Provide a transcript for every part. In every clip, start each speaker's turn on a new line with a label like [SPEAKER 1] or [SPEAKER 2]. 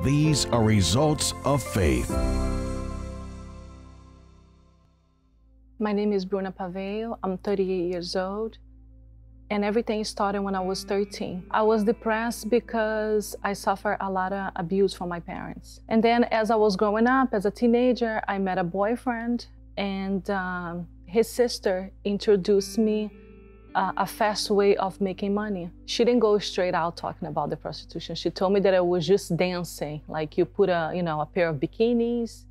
[SPEAKER 1] these are results of faith.
[SPEAKER 2] My name is Bruna. I'm 38 years old, and everything started when I was 13. I was depressed because I suffered a lot of abuse from my parents. And then as I was growing up as a teenager, I met a boyfriend, and his sister introduced me a fast way of making money. She didn't go straight out talking about the prostitution. She told me that it was just dancing, like you put a pair of bikinis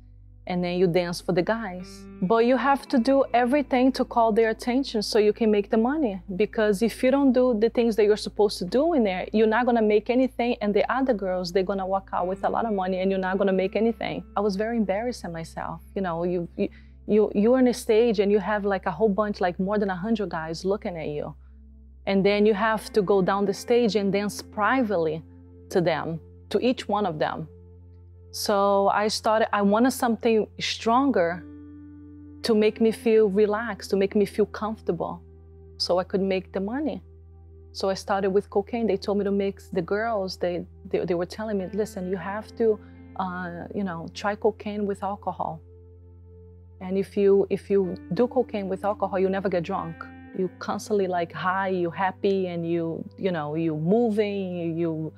[SPEAKER 2] and then you dance for the guys. But you have to do everything to call their attention so you can make the money. Because if you don't do the things that you're supposed to do in there, you're not gonna make anything, and the other girls, they're gonna walk out with a lot of money and you're not gonna make anything. I was very embarrassed in myself. You're on a stage and you have like a whole bunch, like more than 100 guys looking at you. And then you have to go down the stage and dance privately to them, to each one of them. So I wanted something stronger to make me feel relaxed, to make me feel comfortable, so I could make the money. So I started with cocaine. They told me to mix the girls. They were telling me, listen, you have to, try cocaine with alcohol. And if you do cocaine with alcohol, you never get drunk. You constantly like high, you happy, and you moving, you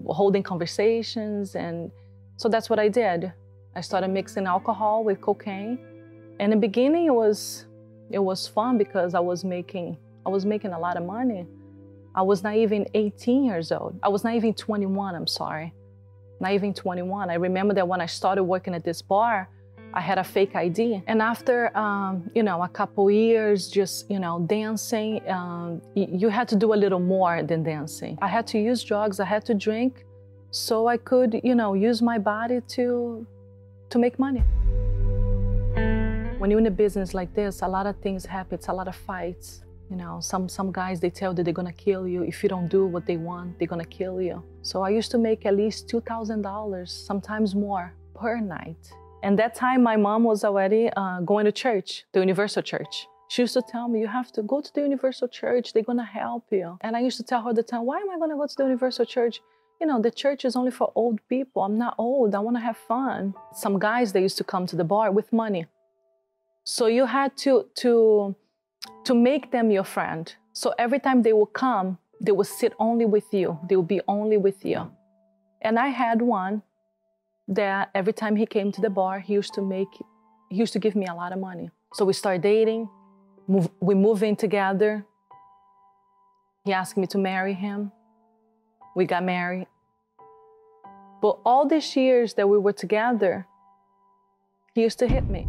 [SPEAKER 2] holding conversations. And so that's what I did. I started mixing alcohol with cocaine. And in the beginning, it was fun because I was making a lot of money. I was not even 18 years old. I was not even 21, I'm sorry. Not even 21. I remember that when I started working at this bar, I had a fake ID. And after, a couple years just, dancing, you had to do a little more than dancing. I had to use drugs, I had to drink, so I could, use my body to make money. When you're in a business like this, a lot of things happen, it's a lot of fights. Some guys, they tell you they're gonna kill you. If you don't do what they want, they're gonna kill you. So I used to make at least $2,000, sometimes more, per night. And that time, my mom was already going to church, the Universal Church. She used to tell me, you have to go to the Universal Church, they're gonna help you. And I used to tell her all the time, why am I gonna go to the Universal Church? The church is only for old people. I'm not old, I wanna have fun. Some guys, they used to come to the bar with money. So you had to make them your friend. So every time they would come, they would sit only with you. They would be only with you. And I had one that every time he came to the bar, he used to give me a lot of money. So we started dating, we moved in together. He asked me to marry him. We got married. But all these years that we were together, he used to hit me.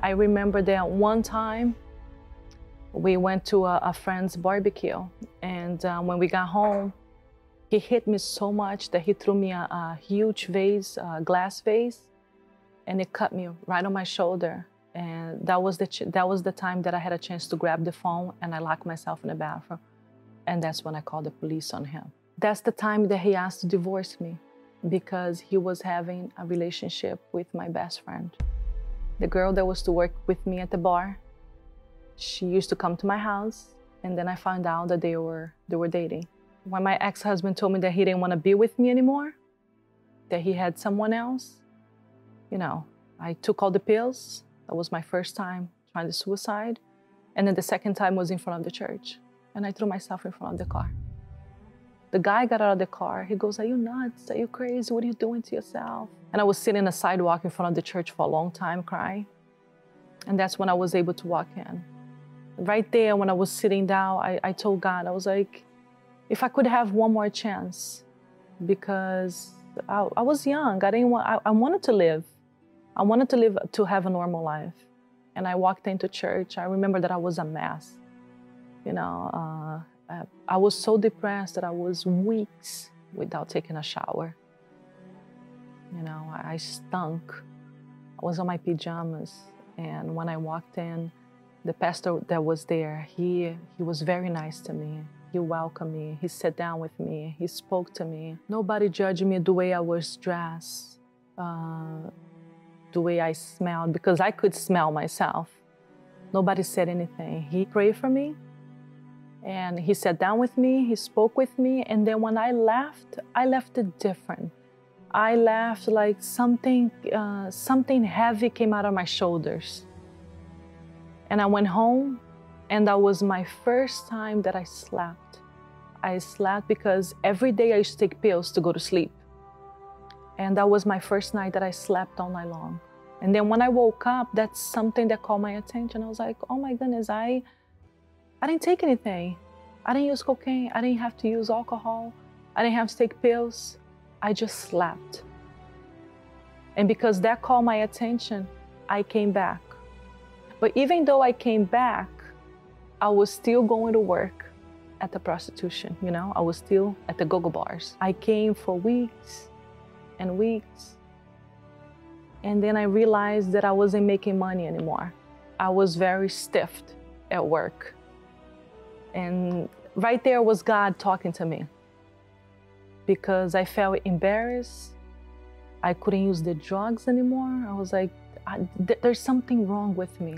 [SPEAKER 2] I remember that one time we went to a friend's barbecue, and when we got home, he hit me so much that he threw me a huge vase, a glass vase, and it cut me right on my shoulder. And that was the time that I had a chance to grab the phone, and I locked myself in the bathroom. And that's when I called the police on him. That's the time that he asked to divorce me, because he was having a relationship with my best friend. The girl that was to work with me at the bar, she used to come to my house, and then I found out that they were dating. When my ex-husband told me that he didn't want to be with me anymore, that he had someone else, I took all the pills. That was my first time trying to suicide. And then the second time was in front of the church. And I threw myself in front of the car. The guy got out of the car. He goes, are you nuts? Are you crazy? What are you doing to yourself? And I was sitting on the sidewalk in front of the church for a long time crying. And that's when I was able to walk in. Right there, when I was sitting down, I told God, I was like, if I could have one more chance, because I was young. I wanted to live. I wanted to live, to have a normal life. And I walked into church. I remember that I was a mess. I was so depressed that I was weeks without taking a shower. I stunk. I was on my pajamas. And when I walked in, the pastor that was there, he was very nice to me. He welcomed me, he sat down with me, he spoke to me. Nobody judged me the way I was dressed, the way I smelled, because I could smell myself. Nobody said anything. He prayed for me, And he sat down with me, he spoke with me, and then when I left it different. I left like something heavy came out of my shoulders. And I went home, and that was my first time that I slept. I slept because every day I used to take pills to go to sleep. And that was my first night that I slept all night long. And then when I woke up, that's something that caught my attention. I was like, oh my goodness, I didn't take anything. I didn't use cocaine. I didn't have to use alcohol. I didn't have to take pills. I just slept. And because that caught my attention, I came back. But even though I came back, I was still going to work at the prostitution, you know? I was still at the go-go bars. I came for weeks and weeks. And then I realized that I wasn't making money anymore. I was very stiffed at work. And right there was God talking to me, because I felt embarrassed. I couldn't use the drugs anymore. I was like, there's something wrong with me.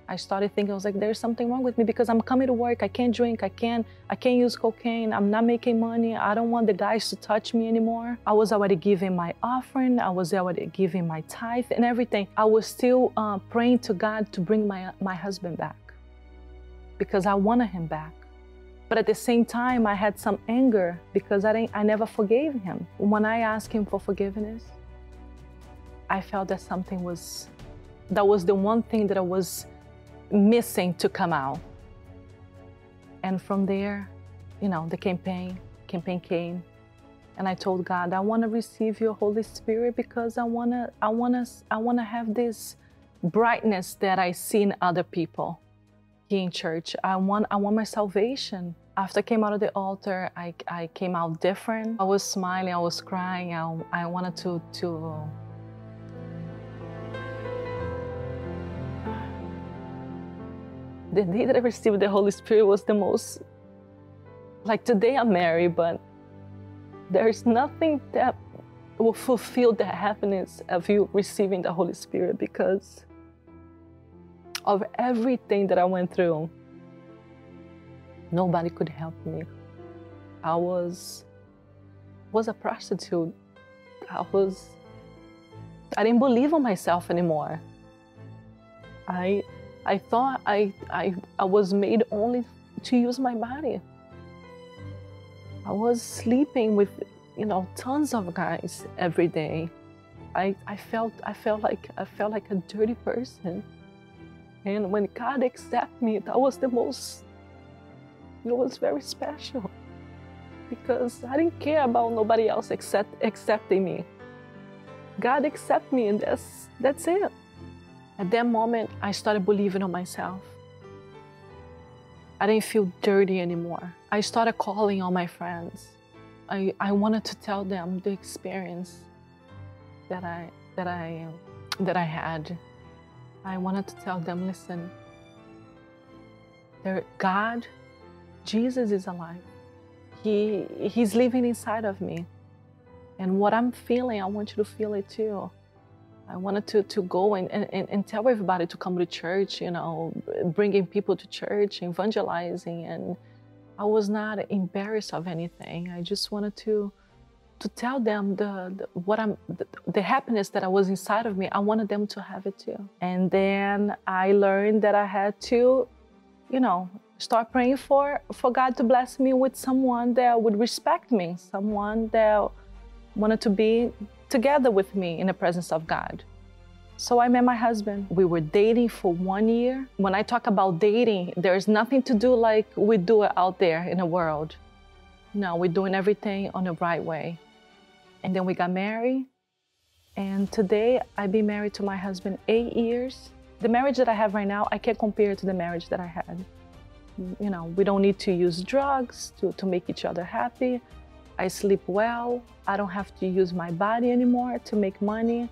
[SPEAKER 2] I started thinking, I was like, there's something wrong with me because I'm coming to work, I can't drink, I can't use cocaine, I'm not making money, I don't want the guys to touch me anymore. I was already giving my offering, I was already giving my tithe and everything. I was still praying to God to bring my husband back, because I wanted him back. But at the same time, I had some anger because I never forgave him. When I asked him for forgiveness, I felt that that was the one thing that I was missing to come out. And from there, you know, the campaign came, and I told God, I want to receive your Holy Spirit because I want to have this brightness that I see in other people here in church. I want my salvation. After I came out of the altar, I came out different. I was smiling, I was crying. I wanted to the day that I received the Holy Spirit was the most, like today I'm married, but there's nothing that will fulfill the happiness of you receiving the Holy Spirit, because of everything that I went through. Nobody could help me. I was a prostitute. I didn't believe in myself anymore. I thought I was made only to use my body. I was sleeping with, you know, tons of guys every day. I felt like a dirty person. And when God accepted me, that was it was very special, because I didn't care about nobody else accepting me. God accepted me, and that's it. At that moment, I started believing in myself. I didn't feel dirty anymore. I started calling all my friends. I wanted to tell them the experience that I had. I wanted to tell them, listen, God, Jesus is alive. He's living inside of me. And what I'm feeling, I want you to feel it too. I wanted to go and tell everybody to come to church, you know, bringing people to church, evangelizing. And I was not embarrassed of anything. I just wanted to tell them the happiness that was inside of me. I wanted them to have it too. And then I learned that I had to, you know, start praying for God to bless me with someone that would respect me, someone that wanted to be together with me in the presence of God. So I met my husband. We were dating for 1 year. When I talk about dating, there's nothing to do like we do it out there in the world. No, we're doing everything on the right way. And then we got married. And today I've been married to my husband 8 years. The marriage that I have right now, I can't compare to the marriage that I had. You know, we don't need to use drugs to make each other happy. I sleep well. I don't have to use my body anymore to make money.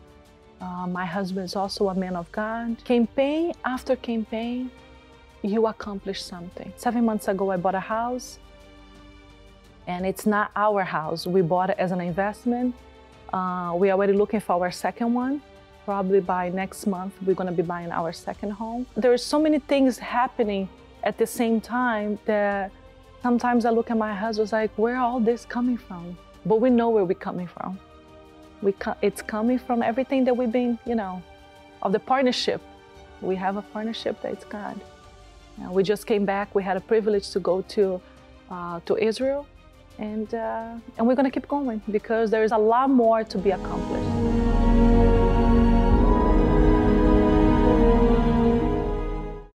[SPEAKER 2] My husband is also a man of God. Campaign after campaign, you accomplish something. 7 months ago, I bought a house. And it's not our house. We bought it as an investment. We're already looking for our second one. Probably by next month, we're gonna be buying our second home. There are so many things happening at the same time that sometimes I look at my husband like, where all this coming from? But we know where we're coming from. It's coming from everything that we've been, of the partnership. We have a partnership that's God. We just came back. We had a privilege to go to Israel, and we're going to keep going because there is a lot more to be accomplished.